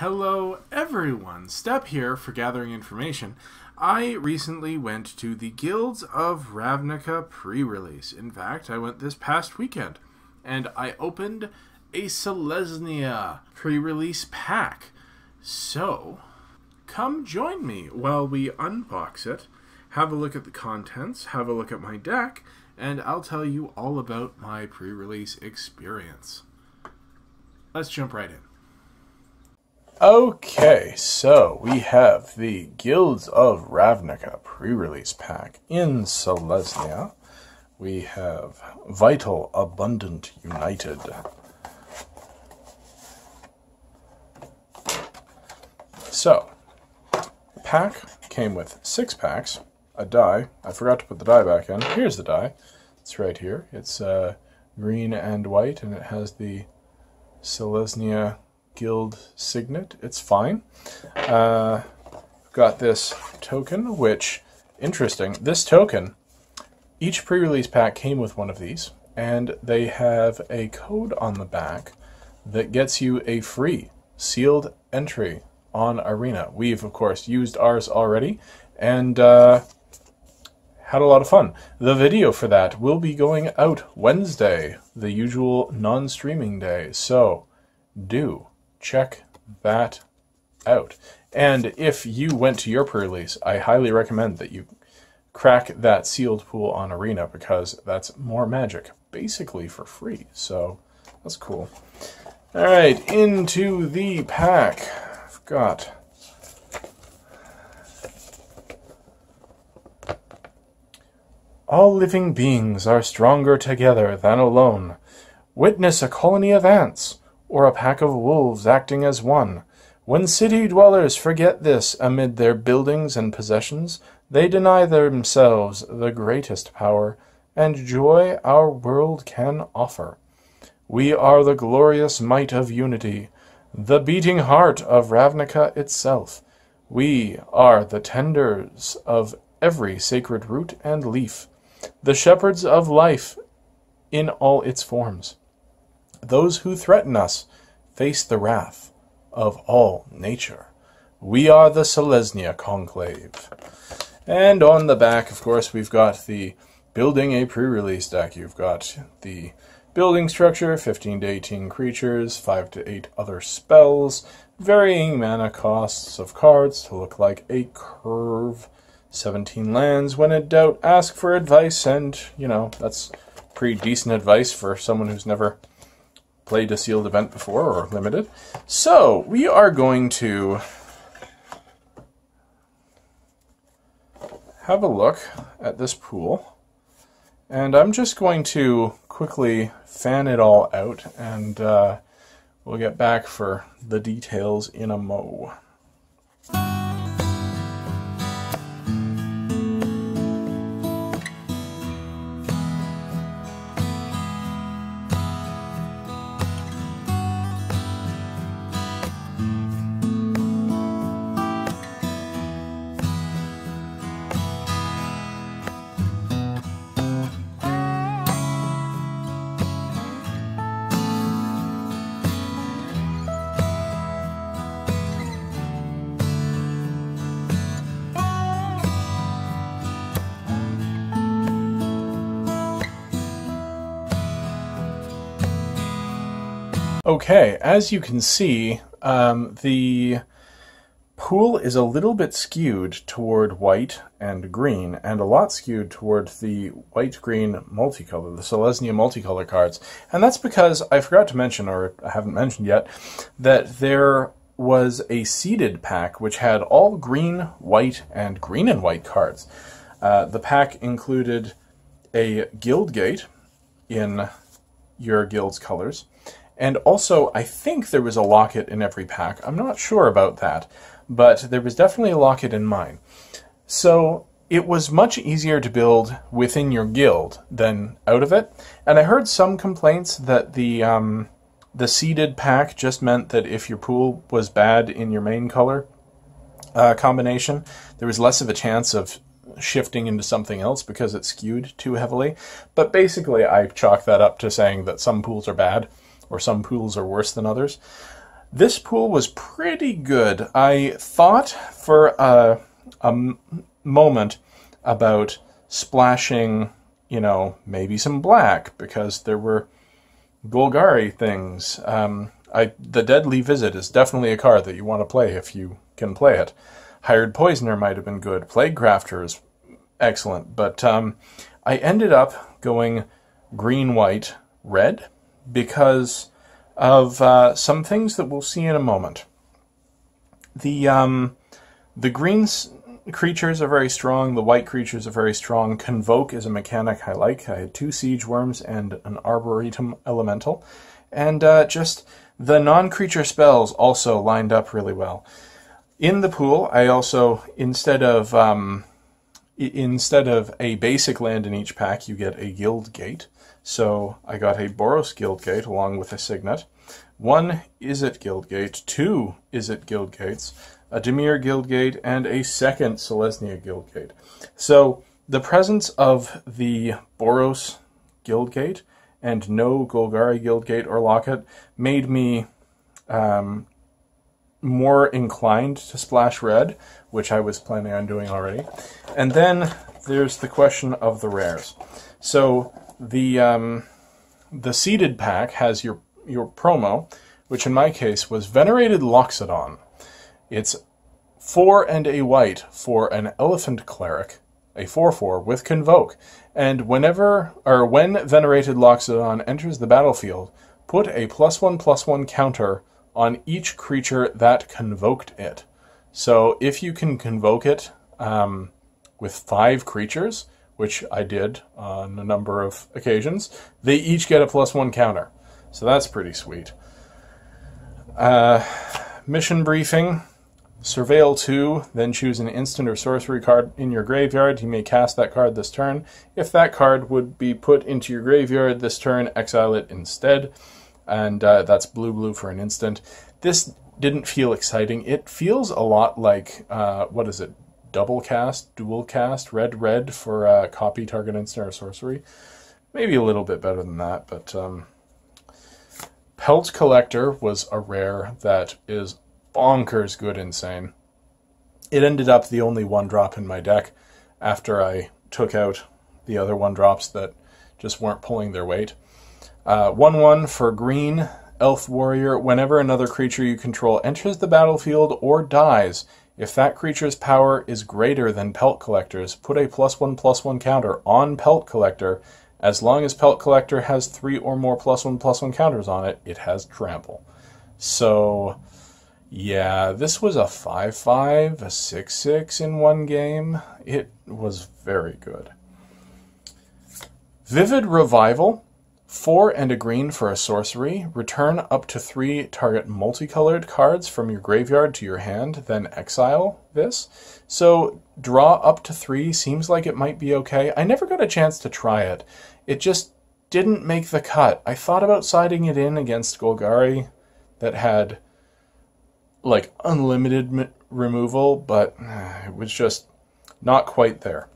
Hello everyone, Step here for gathering information. I recently went to the Guilds of Ravnica pre-release. In fact, I went this past weekend, and I opened a Selesnya pre-release pack. So, come join me while we unbox it, have a look at the contents, have a look at my deck, and I'll tell you all about my pre-release experience. Let's jump right in. Okay, so we have the Guilds of Ravnica pre-release pack in Selesnya. We have Vital, Abundant, United. So, the pack came with 6 packs, a die. I forgot to put the die back in. Here's the die. It's right here. It's green and white, and it has the Selesnya Guild signet. It's fine. Got this token, which, interesting, this token, each pre-release pack came with one of these, and they have a code on the back that gets you a free sealed entry on Arena. We've, of course, used ours already, and had a lot of fun. The video for that will be going out Wednesday, the usual non-streaming day, so do check that out. And if you went to your pre-release, I highly recommend that you crack that sealed pool on Arena, because that's more magic, basically for free. So that's cool. Alright, into the pack. I've got all living beings are stronger together than alone. Witness a colony of ants, or a pack of wolves acting as one. When city dwellers forget this amid their buildings and possessions, they deny themselves the greatest power and joy our world can offer. We are the glorious might of unity, the beating heart of Ravnica itself. We are the tenders of every sacred root and leaf, the shepherds of life in all its forms. Those who threaten us face the wrath of all nature. We are the Selesnya Conclave. And on the back, of course, we've got the building a pre-release deck. You've got the building structure, 15 to 18 creatures, 5 to 8 other spells, varying mana costs of cards to look like a curve, 17 lands. When in doubt, ask for advice, and, you know, that's pretty decent advice for someone who's never played a sealed event before, or limited. So, we are going to have a look at this pool, and I'm just going to quickly fan it all out, and we'll get back for the details in a mo. Okay, as you can see, the pool is a little bit skewed toward white and green, and a lot skewed toward the white-green multicolor, the Selesnya multicolor cards. And that's because I forgot to mention, or I haven't mentioned yet, that there was a seeded pack which had all green, white, and green and white cards. The pack included a guild gate in your guild's colors, and also, I think there was a locket in every pack. I'm not sure about that, but there was definitely a locket in mine. So it was much easier to build within your guild than out of it. And I heard some complaints that the seeded pack just meant that if your pool was bad in your main color combination, there was less of a chance of shifting into something else because it skewed too heavily. But basically, I chalk that up to saying that some pools are bad, or some pools are worse than others. This pool was pretty good. I thought for a moment about splashing, you know, maybe some black, because there were Golgari things. The Deadly Visit is definitely a card that you want to play if you can play it. Hired Poisoner might have been good. Plague Crafter is excellent. But I ended up going green, white, red because of some things that we'll see in a moment. The green creatures are very strong. The white creatures are very strong. Convoke is a mechanic I like. I had 2 Siege Worms and an Arboretum Elemental. And just the non-creature spells also lined up really well. In the pool, I also, instead of a basic land in each pack, you get a Guild Gate. So I got a Boros Guild Gate along with a Signet. 1 Izzet Guild Gate, 2 Izzet Guild Gates, a Dimir Guild Gate, and a second Selesnya Guild Gate. So the presence of the Boros Guild Gate and no Golgari Guild Gate or Locket made me more inclined to splash red, which I was planning on doing already. And then there's the question of the rares. So the seeded pack has your promo, which in my case was Venerated Loxodon. It's 4 and a white for an Elephant Cleric, a 4/4 with Convoke. And when Venerated Loxodon enters the battlefield, put a +1/+1 counter on each creature that convoked it. So if you can convoke it with 5 creatures, which I did on a number of occasions, they each get a +1 counter. So that's pretty sweet. Mission briefing. Surveil 2, then choose an instant or sorcery card in your graveyard. You may cast that card this turn. If that card would be put into your graveyard this turn, exile it instead. And that's blue for an instant. This didn't feel exciting. It feels a lot like, what is it? Dual cast, red for copy, target instant or sorcery. Maybe a little bit better than that, but Pelt Collector was a rare that is bonkers good insane. It ended up the only 1-drop in my deck after I took out the other 1-drops that just weren't pulling their weight. 1/1 for green, Elf Warrior. Whenever another creature you control enters the battlefield or dies, if that creature's power is greater than Pelt Collector's, put a +1/+1 counter on Pelt Collector. As long as Pelt Collector has 3 or more +1/+1 counters on it, it has trample. So yeah, this was a 5/5, a 6/6 in one game. It was very good. Vivid Revival, 4 and a green for a sorcery. Return up to 3 target multicolored cards from your graveyard to your hand, then exile this. So draw up to 3 seems like it might be okay. I never got a chance to try it. It just didn't make the cut. I thought about siding it in against Golgari that had like unlimited removal, but it was just not quite there.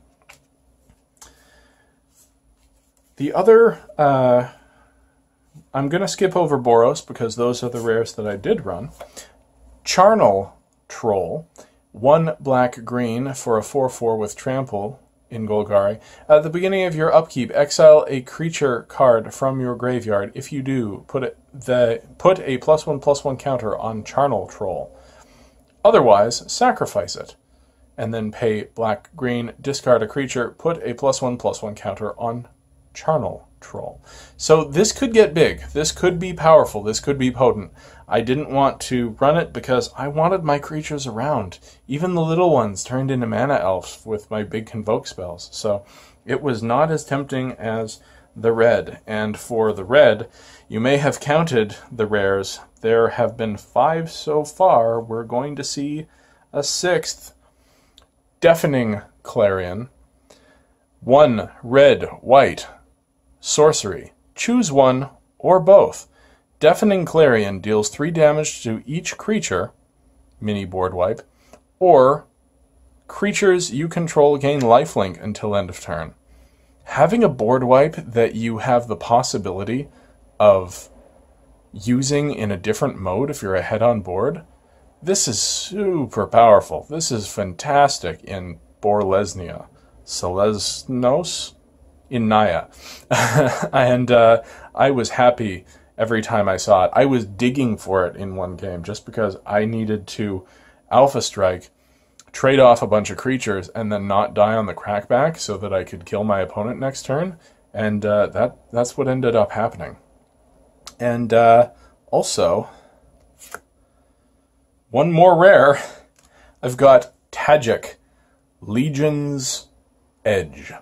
The other, I'm going to skip over Boros because those are the rares that I did run. Charnel Troll, 1 black-green for a 4/4 with trample in Golgari. At the beginning of your upkeep, exile a creature card from your graveyard. If you do, put a +1/+1 counter on Charnel Troll. Otherwise, sacrifice it, and then pay black-green, discard a creature, put a +1/+1 counter on Charnel Troll. So this could get big. This could be powerful. This could be potent. I didn't want to run it because I wanted my creatures around. Even the little ones turned into mana elves with my big convoke spells. So it was not as tempting as the red. And for the red, you may have counted the rares. There have been 5 so far. We're going to see a 6th. Deafening Clarion. 1 red, white, sorcery. Choose 1 or both. Deafening Clarion deals 3 damage to each creature, mini board wipe, or creatures you control gain lifelink until end of turn. Having a board wipe that you have the possibility of using in a different mode if you're ahead on board, this is super powerful. This is fantastic in Borlesnia, Selesnos, in Naya. And I was happy every time I saw it. I was digging for it in one game just because I needed to Alpha Strike, trade off a bunch of creatures, and then not die on the crackback so that I could kill my opponent next turn. And that's what ended up happening. And also, one more rare, I've got Tajik, Legion's Edge.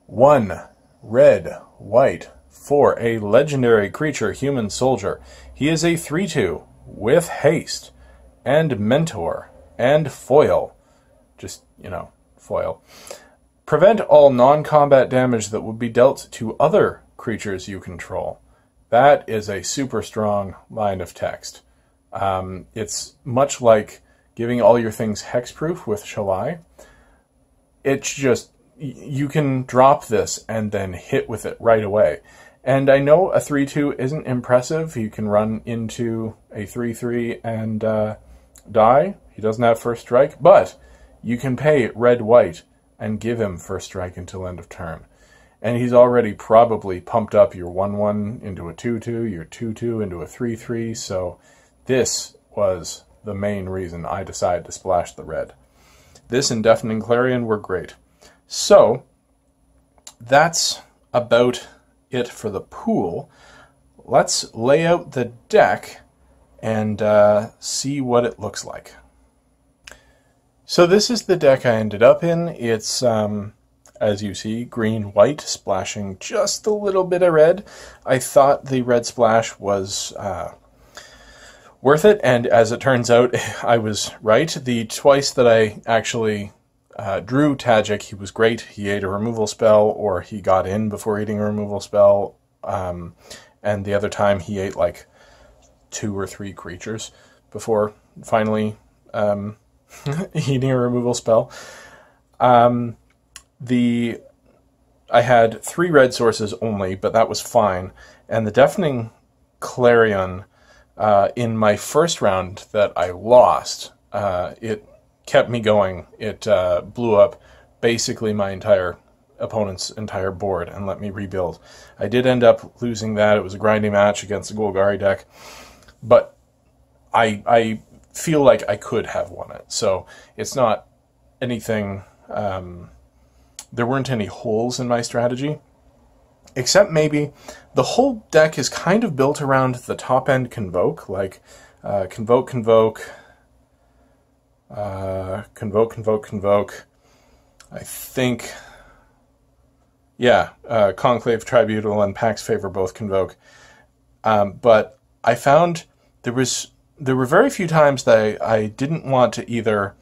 1 red, white, for a legendary creature, human soldier. He is a 3/2 with haste, and mentor, and foil. Just, you know, foil. Prevent all non-combat damage that would be dealt to other creatures you control. That is a super strong line of text. It's much like giving all your things hexproof with Shalai. It's just, you can drop this and then hit with it right away. And I know a 3/2 isn't impressive. You can run into a 3/3 and die. He doesn't have first strike, but you can pay red-white and give him first strike until end of turn. And he's already probably pumped up your 1/1 into a 2/2, your 2/2 into a 3/3, so this was the main reason I decided to splash the red. This and Deafening Clarion were great. So, that's about it for the pool. Let's lay out the deck and see what it looks like. So this is the deck I ended up in. It's, as you see, green-white, splashing just a little bit of red. I thought the red splash was worth it, and as it turns out, I was right. The twice that I actually drew Tajik, he was great. He ate a removal spell, or he got in before eating a removal spell, and the other time he ate like 2 or 3 creatures before finally eating a removal spell. I had 3 red sources only, but that was fine. And the Deafening Clarion in my first round that I lost, it kept me going. It blew up basically my opponent's entire board and let me rebuild. I did end up losing that. It was a grinding match against the Golgari deck, but I feel like I could have won it. So it's not anything... there weren't any holes in my strategy, except maybe the whole deck is kind of built around the top end Convoke, like Convoke, Convoke, Convoke, Convoke, Convoke. I think, yeah, Conclave, Tribunal, and Pax Favor both Convoke. But I found there were very few times that I didn't want to either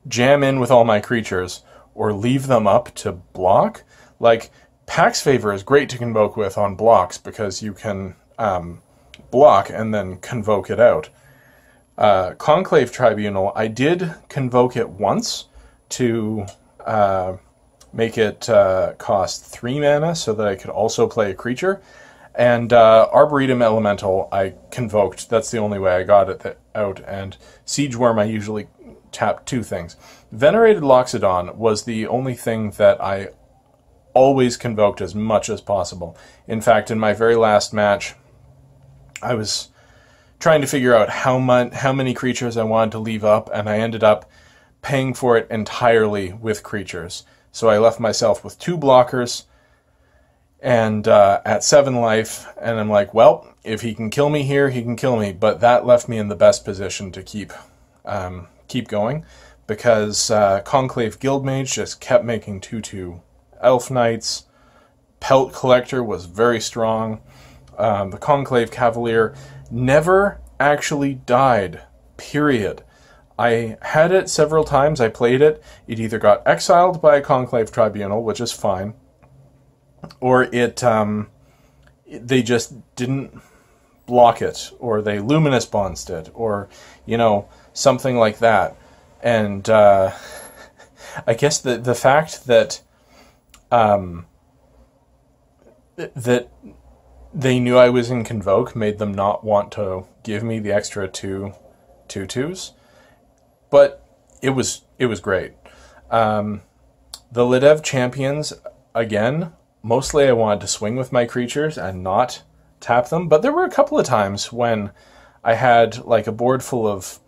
jam in with all my creatures or leave them up to block. Like, Pax Favor is great to Convoke with on blocks because you can block and then Convoke it out. Conclave Tribunal, I did Convoke it once to make it cost 3 mana so that I could also play a creature. And Arboretum Elemental, I Convoked. That's the only way I got it out. And Siege Worm, I usually tap 2 things. Venerated Loxodon was the only thing that I always Convoked as much as possible. In fact, in my very last match, I was trying to figure out how many creatures I wanted to leave up, and I ended up paying for it entirely with creatures. So I left myself with 2 blockers, and at 7 life, and I'm like, well, if he can kill me here, he can kill me. But that left me in the best position to keep going, because Conclave Guildmage just kept making 2/2 Elf Knights. Pelt Collector was very strong. The Conclave Cavalier never actually died, period. I had it several times, I played it. It either got exiled by a Conclave Tribunal, which is fine, or they just didn't block it, or they Luminous Bonds it, or, you know, something like that. And I guess the fact that that they knew I was in Convoke, made them not want to give me the extra two 2/2s. But it was great. The Lidev champions, again, mostly I wanted to swing with my creatures and not tap them, but there were a couple of times when I had like a board full of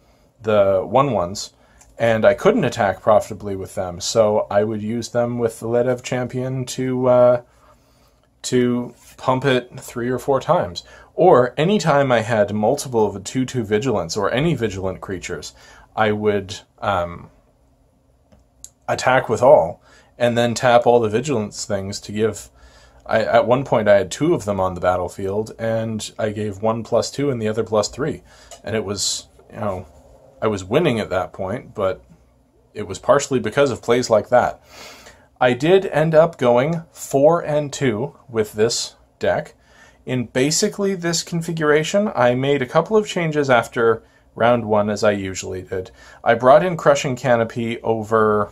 the 1/1s and I couldn't attack profitably with them, so I would use them with the Lidev champion to pump it 3 or 4 times. Or anytime I had multiple of a 2/2 vigilance or any vigilant creatures, I would attack with all and then tap all the vigilance things to give. At one point I had 2 of them on the battlefield and I gave one +2 and the other +3. And it was, you know, I was winning at that point, but it was partially because of plays like that. I did end up going 4 and 2 with this deck. In basically this configuration, I made a couple of changes after round 1, as I usually did. I brought in Crushing Canopy over...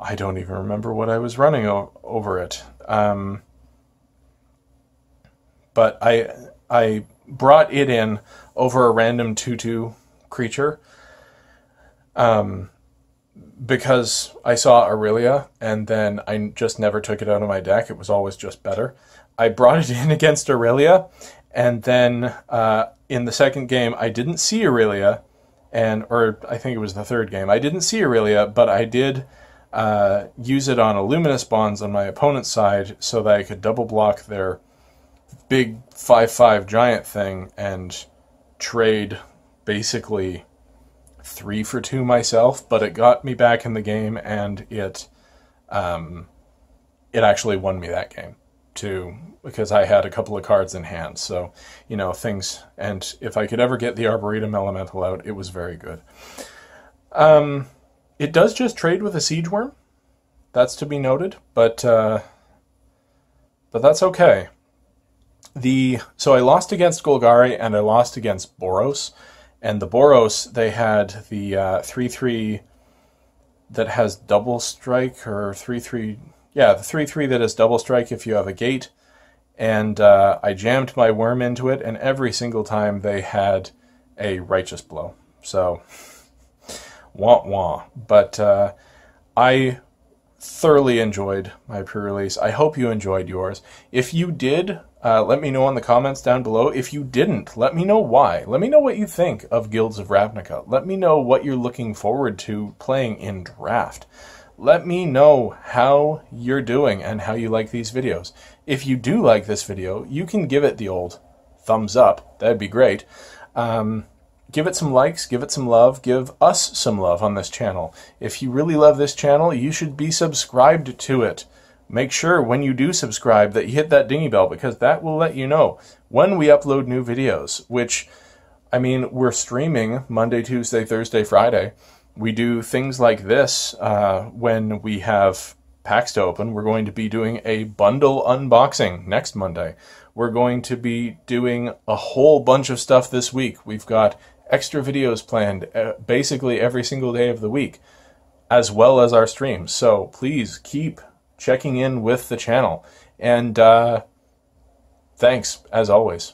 I don't even remember what I was running over it. But I brought it in over a random 2/2 creature. Because I saw Aurelia, and then I just never took it out of my deck. It was always just better. I brought it in against Aurelia, and then in the second game, I didn't see Aurelia, or I think it was the third game. I didn't see Aurelia, but I did use it on a Luminous Bonds on my opponent's side so that I could double block their big 5/5 giant thing and trade basically 3 for 2 myself, but it got me back in the game, and it actually won me that game too, because I had a couple of cards in hand. So, you know, things, and if I could ever get the Arboretum Elemental out, it was very good. It does just trade with a Siege Worm. That's to be noted, but that's okay. So I lost against Golgari and I lost against Boros. And the Boros, they had the 3/3 that has double strike, or 3/3, yeah, the 3/3 that has double strike if you have a gate. And I jammed my worm into it, and every single time they had a Righteous Blow. So, wah wah. But I thoroughly enjoyed my pre-release. I hope you enjoyed yours. If you did, let me know in the comments down below. If you didn't, let me know why. Let me know what you think of Guilds of Ravnica. Let me know what you're looking forward to playing in Draft. Let me know how you're doing and how you like these videos. If you do like this video, you can give it the old thumbs up. That'd be great. Give it some likes, give it some love, give us some love on this channel. If you really love this channel, you should be subscribed to it. Make sure when you do subscribe that you hit that dingy bell, because that will let you know when we upload new videos, which, I mean, we're streaming Monday, Tuesday, Thursday, Friday. We do things like this when we have packs to open. We're going to be doing a bundle unboxing next Monday. We're going to be doing a whole bunch of stuff this week. We've got extra videos planned basically every single day of the week, as well as our streams. So please keep checking in with the channel. And thanks, as always.